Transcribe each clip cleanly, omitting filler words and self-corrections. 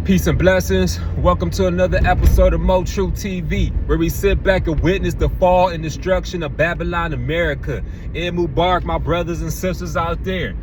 Peace and blessings. Welcome to another episode of Mo True TV, where we sit back and witness the fall and destruction of Babylon, America. Eid Mubarak, my brothers and sisters out there.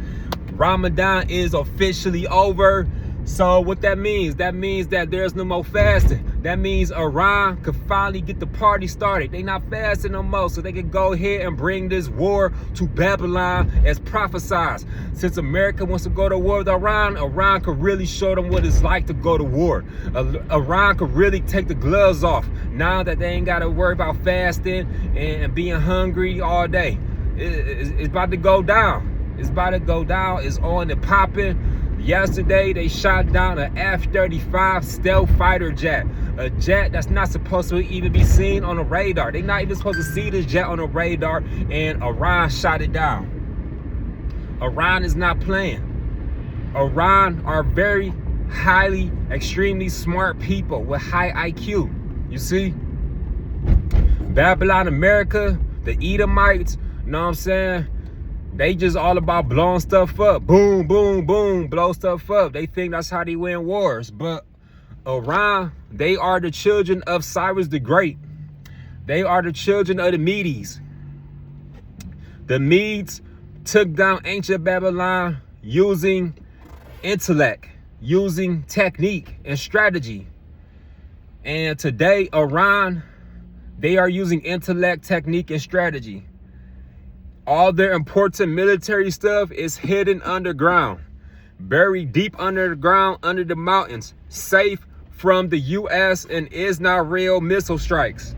Ramadan is officially over. So what that means that there's no more fasting. That means Iran could finally get the party started. They not fasting no more, so they can go ahead and bring this war to Babylon as prophesied. Since America wants to go to war with Iran, Iran could really show them what it's like to go to war. Iran could really take the gloves off now that they ain't got to worry about fasting and being hungry all day. It's about to go down. It's about to go down. It's on and popping. Yesterday, they shot down an F-35 stealth fighter jet, a jet that's not supposed to even be seen on the radar. They're not even supposed to see this jet on the radar, and Iran shot it down. Iran is not playing. Iran are very highly, extremely smart people with high IQ. You see? Babylon, America, the Edomites, you know what I'm saying? They just all about blowing stuff up. Boom, boom, boom, blow stuff up. They think that's how they win wars. But Iran, they are the children of Cyrus the Great. They are the children of the Medes. The Medes took down ancient Babylon using intellect, using technique and strategy. And today, Iran, they are using intellect, technique, and strategy. All their important military stuff is hidden underground, buried deep under the ground, under the mountains, safe from the U.S. and Israel missile strikes.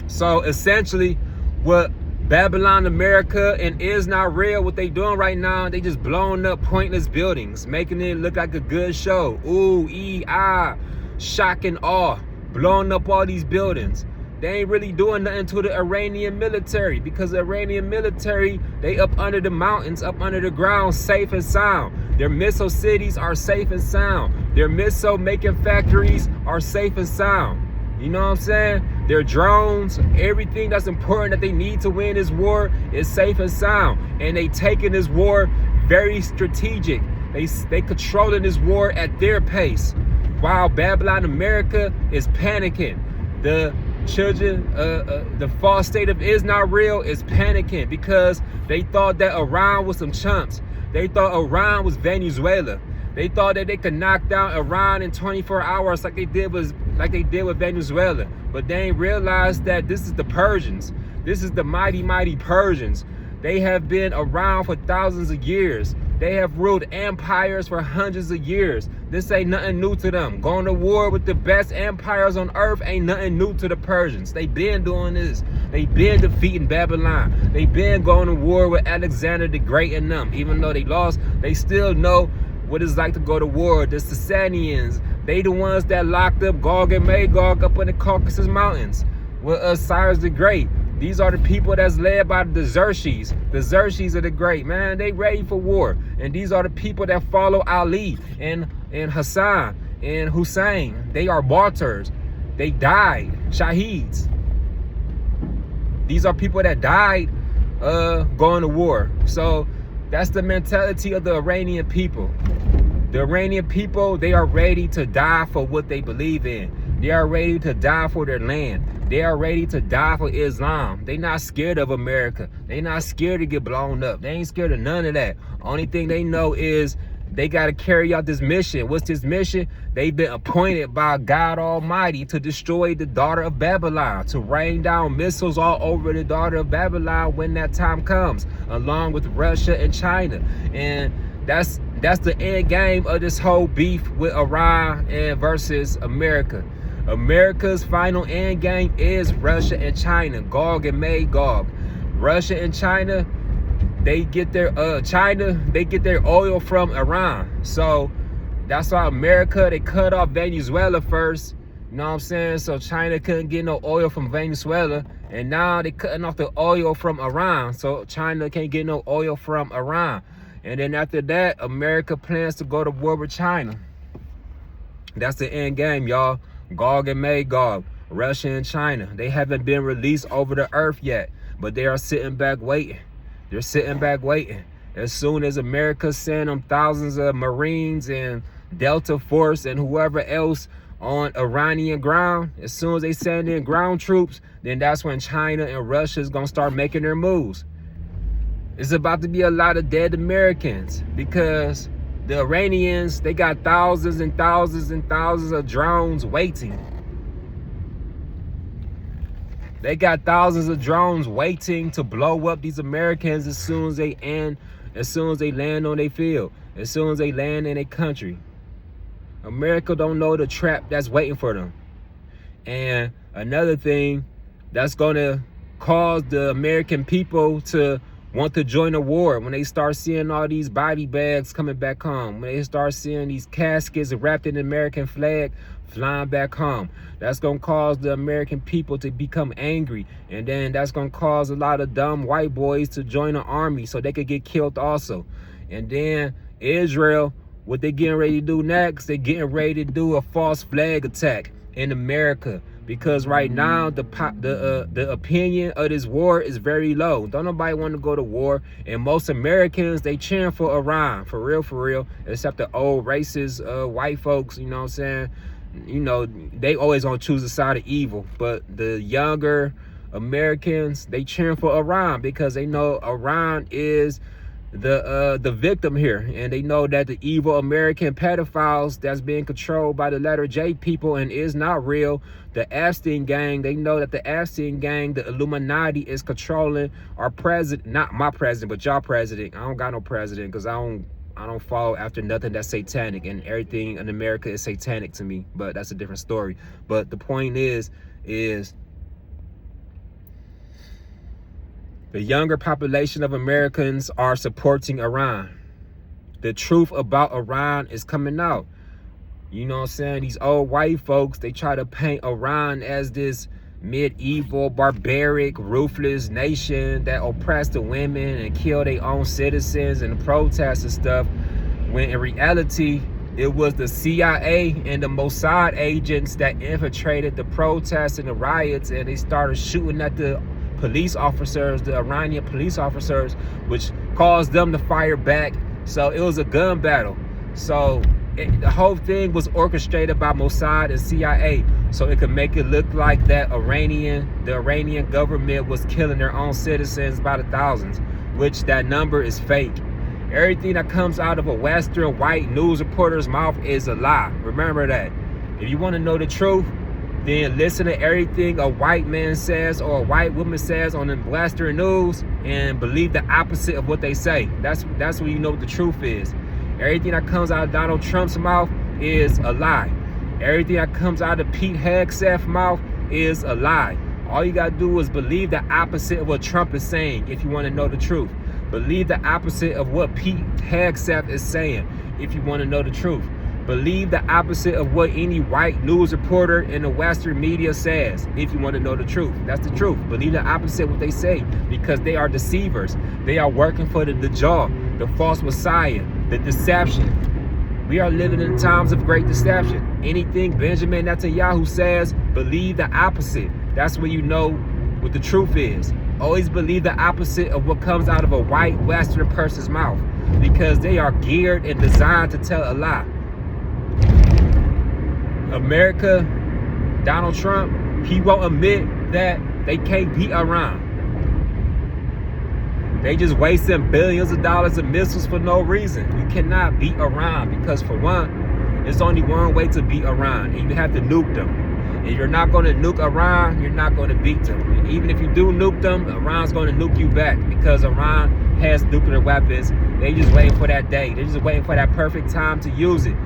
So essentially, what Babylon, America, and Israel, what they doing right now, they just blowing up pointless buildings, making it look like a good show. Ooh, shock and awe, blowing up all these buildings. They ain't really doing nothing to the Iranian military, because the Iranian military, they up under the mountains, up under the ground, safe and sound. Their missile cities are safe and sound. Their missile making factories are safe and sound. You know what I'm saying? Their drones, everything that's important that they need to win this war is safe and sound. And they taking this war very strategic. They controlling this war at their pace, while Babylon, America is panicking. The children, the false state of Israel is panicking because they thought that Iran was some chumps. They thought Iran was Venezuela. They thought that they could knock down Iran in 24 hours like they did with Venezuela. But they ain't realized that this is the Persians. This is the mighty, mighty Persians. They have been around for thousands of years. They have ruled empires for hundreds of years. This ain't nothing new to them. Going to war with the best empires on earth ain't nothing new to the Persians. They been doing this. They been defeating Babylon. They been going to war with Alexander the Great and them. Even though they lost, they still know what it's like to go to war. The Sasanians, they the ones that locked up Gog and Magog up in the Caucasus Mountains with Cyrus the Great. These are the people that's led by the Xerxes. The Xerxes are the great, man. They ready for war. And these are the people that follow Ali and Hassan and Hussein. They are martyrs. They died. Shaheeds. These are people that died going to war. So that's the mentality of the Iranian people. The Iranian people, they are ready to die for what they believe in. They are ready to die for their land. They are ready to die for Islam. They not scared of America. They not scared to get blown up. They ain't scared of none of that. Only thing they know is they got to carry out this mission. What's this mission? They've been appointed by God Almighty to destroy the daughter of Babylon, to rain down missiles all over the daughter of Babylon when that time comes, along with Russia and China. And that's the end game of this whole beef with Iran and versus America. America's final end game is Russia and China, Gog and Magog. Russia and China, they get their they get their oil from Iran. So that's why America, they cut off Venezuela first. You know what I'm saying? So China couldn't get no oil from Venezuela, and now they cutting off the oil from Iran. So China can't get no oil from Iran. And then after that, America plans to go to war with China. That's the end game, y'all. Gog and Magog, Russia and China. They haven't been released over the earth yet, but they are sitting back waiting. They're sitting back waiting. As soon as America send them thousands of Marines and Delta Force and whoever else on Iranian ground, as soon as they send in ground troops, then that's when China and Russia is gonna start making their moves. It's about to be a lot of dead Americans because the Iranians, they got thousands and thousands and thousands of drones waiting. They got thousands of drones waiting to blow up these Americans as soon as they land on their field, as soon as they land in their country. America don't know the trap that's waiting for them. And another thing that's gonna cause the American people to want to join the war, when they start seeing all these body bags coming back home, when they start seeing these caskets wrapped in the American flag flying back home, that's gonna cause the American people to become angry, and then that's gonna cause a lot of dumb white boys to join the army so they could get killed also. And then Israel, what they getting ready to do next, they getting ready to do a false flag attack in America, because right now the opinion of this war is very low. Don't nobody want to go to war, and most Americans, they cheering for Iran, for real, except the old racist white folks, you know what I'm saying? You know, they always gonna choose the side of evil, but the younger Americans, they cheering for Iran because they know Iran is the victim here, and they know that the evil American pedophiles that's being controlled by the letter J people and is not real, the Epstein gang, they know that the Epstein gang, the Illuminati, is controlling our president, not my president, but y'all president. I don't got no president because I don't follow after nothing that's satanic, and everything in America is satanic to me, but that's a different story. But the point is the younger population of Americans are supporting Iran. The truth about Iran is coming out. You know what I'm saying? These old white folks, they try to paint Iran as this medieval, barbaric, ruthless nation that oppressed the women and killed their own citizens and protests and stuff, when in reality, it was the CIA and the Mossad agents that infiltrated the protests and the riots, and they started shooting at the police officers, the Iranian police officers, which caused them to fire back. So it was a gun battle. So the whole thing was orchestrated by Mossad and CIA, so it could make it look like that the Iranian government was killing their own citizens by the thousands, which that number is fake. Everything that comes out of a Western white news reporter's mouth is a lie. Remember that. If you want to know the truth, then listen to everything a white man says or a white woman says on the Western news and believe the opposite of what they say. That's when you know what the truth is. Everything that comes out of Donald Trump's mouth is a lie. Everything that comes out of Pete Hegseth's mouth is a lie. All you gotta do is believe the opposite of what Trump is saying if you want to know the truth. Believe the opposite of what Pete Hegseth is saying if you want to know the truth. Believe the opposite of what any white news reporter in the Western media says if you want to know the truth. That's the truth. Believe the opposite of what they say, because they are deceivers. They are working for the Dajjal, the false Messiah, the deception. We are living in times of great deception. Anything Benjamin Netanyahu says, believe the opposite. That's when you know what the truth is. Always believe the opposite of what comes out of a white Western person's mouth, because they are geared and designed to tell a lie. America, Donald Trump, he won't admit that they can't beat Iran. They just wasting billions of dollars in missiles for no reason. You cannot beat Iran because, for one, there's only one way to beat Iran, and you have to nuke them. And you're not going to nuke Iran, you're not going to beat them. And even if you do nuke them, Iran's going to nuke you back, because Iran has nuclear weapons. They just waiting for that day. They're just waiting for that perfect time to use it.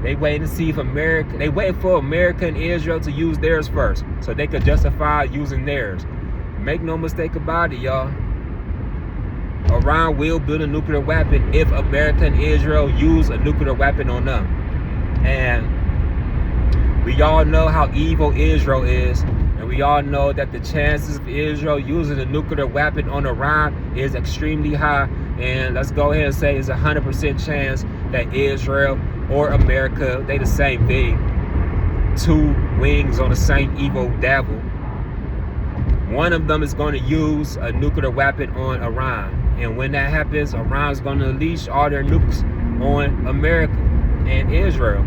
They waiting to see if they waiting for America and Israel to use theirs first, so they could justify using theirs. Make no mistake about it, y'all. Iran will build a nuclear weapon if America and Israel use a nuclear weapon on them. And we all know how evil Israel is, and we all know that the chances of Israel using a nuclear weapon on Iran is extremely high. And let's go ahead and say it's 100% chance that Israel or America, they the same thing. Two wings on the same evil devil. One of them is going to use a nuclear weapon on Iran. And when that happens, Iran's going to unleash all their nukes on America. and Israel.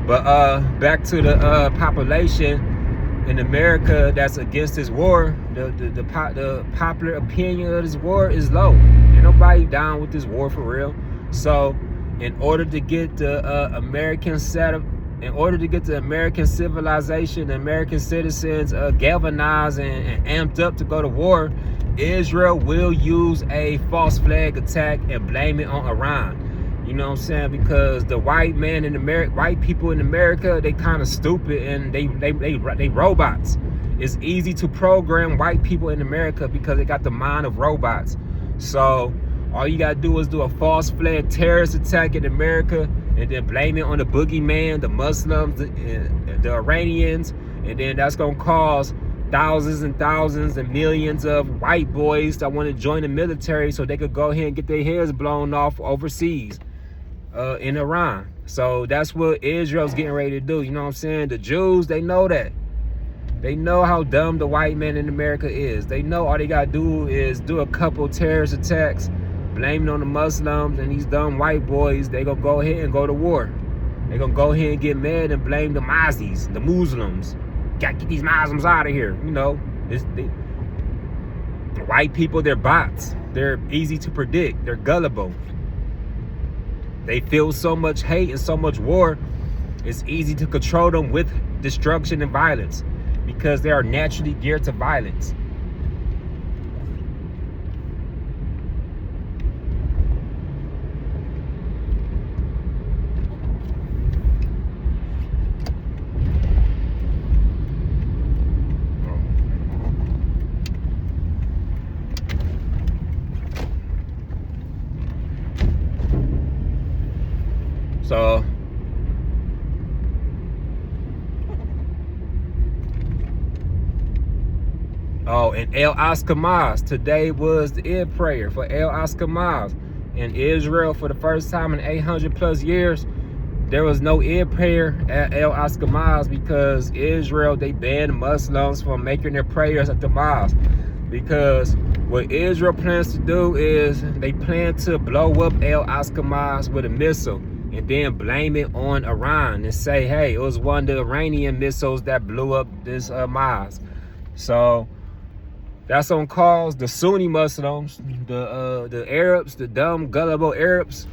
But back to the population in America that's against this war. The popular opinion of this war is low. Ain't nobody down with this war for real. So in order to get the American setup, in order to get the American civilization, the American citizens galvanized and amped up to go to war, Israel will use a false flag attack and blame it on Iran. You know what I'm saying? Because the white people in America, they kind of stupid and they robots. It's easy to program white people in America because they got the mind of robots. So all you gotta do is do a false flag terrorist attack in America and then blame it on the boogeyman, the Muslims, the Iranians, and then that's gonna cause thousands and thousands and millions of white boys that want to join the military so they could go ahead and get their heads blown off overseas in Iran. So that's what Israel's getting ready to do. You know what I'm saying? The Jews, they know that. They know how dumb the white man in America is. They know all they gotta do is do a couple terrorist attacks, blame it on the Muslims and these dumb white boys. They gonna go ahead and go to war. They gonna go ahead and get mad and blame the Mazis, the Muslims. Gotta get these Muslims out of here. You know, white people, they're bots. They're easy to predict. They're gullible. They feel so much hate and so much war. It's easy to control them with destruction and violence because they are naturally geared to violence. So and El Oscar Maz, today was the Eid prayer for El Oscar Maz in Israel. For the first time in 800 plus years, there was no Eid prayer at El Oscar Maz because Israel, they banned Muslims from making their prayers at the mosque. Because what Israel plans to do is they plan to blow up El Oscar Maz with a missile and then blame it on Iran and say, hey, it was one of the Iranian missiles that blew up this mosque. So that's on cause the Sunni Muslims, the Arabs, the dumb gullible Arabs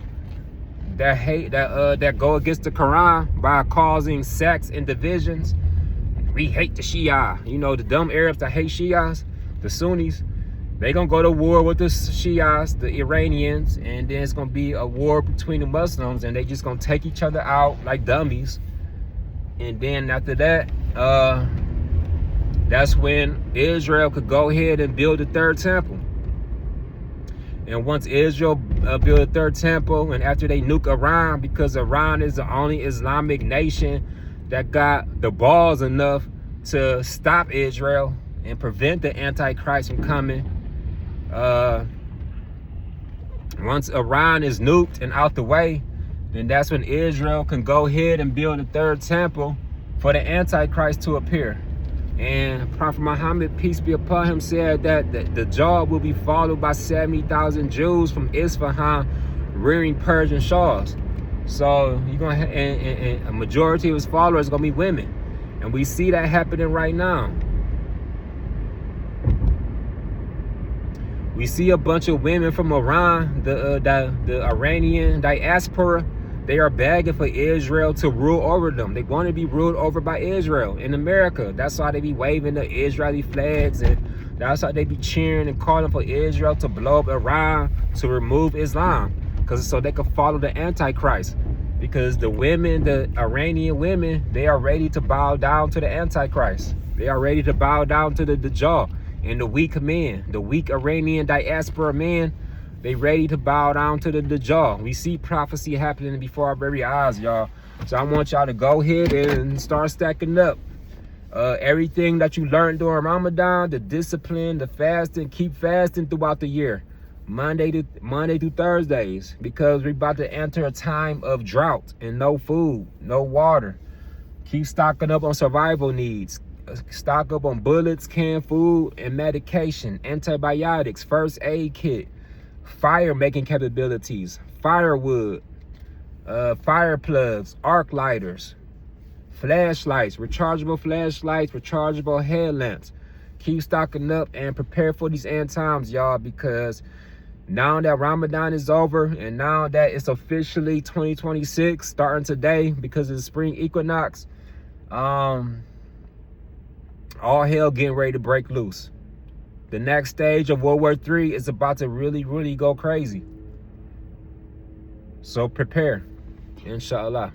that hate that go against the Quran by causing sects and divisions. We hate the Shia. You know, the dumb Arabs that hate Shias, the Sunnis. They gonna go to war with the Shias, the Iranians, and then it's gonna be a war between the Muslims, and they just gonna take each other out like dummies. And then after that, that's when Israel could go ahead and build the third temple. And once Israel build a third temple, and after they nuke Iran, because Iran is the only Islamic nation that got the balls enough to stop Israel and prevent the Antichrist from coming. Once Iran is nuked and out the way, then that's when Israel can go ahead and build a third temple for the Antichrist to appear. And Prophet Muhammad, peace be upon him, said that the job will be followed by 70,000 Jews from Isfahan rearing Persian shawls. So you're gonna and a majority of his followers are gonna be women, and we see that happening right now. We see a bunch of women from Iran, the Iranian diaspora. They are begging for Israel to rule over them. They want to be ruled over by Israel in America. That's why they be waving the Israeli flags, and that's why they be cheering and calling for Israel to blow up Iran, to remove Islam, because so they can follow the Antichrist. Because the women, the Iranian women, they are ready to bow down to the Antichrist. They are ready to bow down to the Dajjal and the weak men, the weak Iranian diaspora men. They ready to bow down to the Dajjal. We see prophecy happening before our very eyes, y'all. So I want y'all to go ahead and start stacking up. Everything that you learned during Ramadan, the discipline, the fasting, keep fasting throughout the year. Monday through Thursdays, because we're about to enter a time of drought and no food, no water. Keep stocking up on survival needs. Stock up on bullets, canned food, and medication, antibiotics, first aid kit, fire making capabilities, firewood, fire plugs, arc lighters, flashlights, rechargeable headlamps. Keep stocking up and prepare for these end times, y'all, because now that Ramadan is over and now that it's officially 2026 starting today because of the spring equinox, all hell getting ready to break loose. The next stage of WW3 is about to really go crazy. So prepare, inshallah.